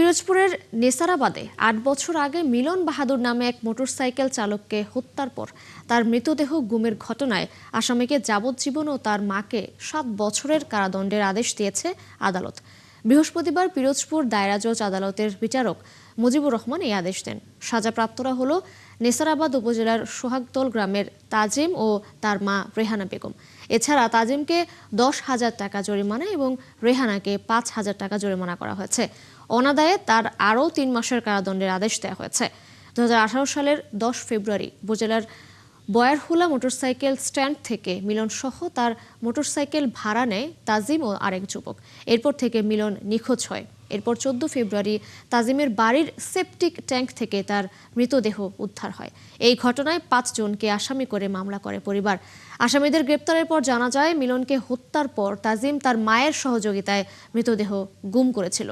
পিরোজপুরের নেসারাবাদে ৮ বছর আগে মিলন বাহাদুর নামে এক মোটরসাইকেল চালককে হত্যার পর তার মৃতদেহ গুমের ঘটনায় আসামিকে যাবজ্জীবন ও তার মাকে ৭ বছরের কারাদণ্ডের আদেশ দিয়েছে আদালত। বৃহস্পতিবার পিরোজপুর দায়রা জজ আদালতের বিচারক মুজিবুর রহমান এই আদেশ দেন। সাজাপ্রাপ্তরা হল নেসারাবাদ উপজেলার সোহাগতল গ্রামের তাজিম ও তার মা রেহানা বেগম। এছাড়া তাজিমকে ১০,০০০ টাকা জরিমানা এবং রেহানাকে ৫,০০০ টাকা জরিমানা করা হয়েছে। অনাদায়ে তার আরও ৩ মাসের কারাদণ্ডের আদেশ দেওয়া হয়েছে। ২০১৮ সালের ১০ ফেব্রুয়ারি উপজেলার বয়ারহুলা মোটরসাইকেল স্ট্যান্ড থেকে মিলন সহ তার মোটরসাইকেল ভাড়া নেয় তাজিম ও আরেক যুবক। এরপর থেকে মিলন নিখোঁজ হয়। এরপর ১৪ ফেব্রুয়ারি তাজিমের বাড়ির সেপটিক ট্যাঙ্ক থেকে তার মৃতদেহ উদ্ধার হয়। এই ঘটনায় ৫ জনকে আসামি করে মামলা করে পরিবার। আসামিদের গ্রেপ্তারের পর জানা যায়, মিলনকে হত্যার পর তাজিম তার মায়ের সহযোগিতায় মৃতদেহ গুম করেছিল।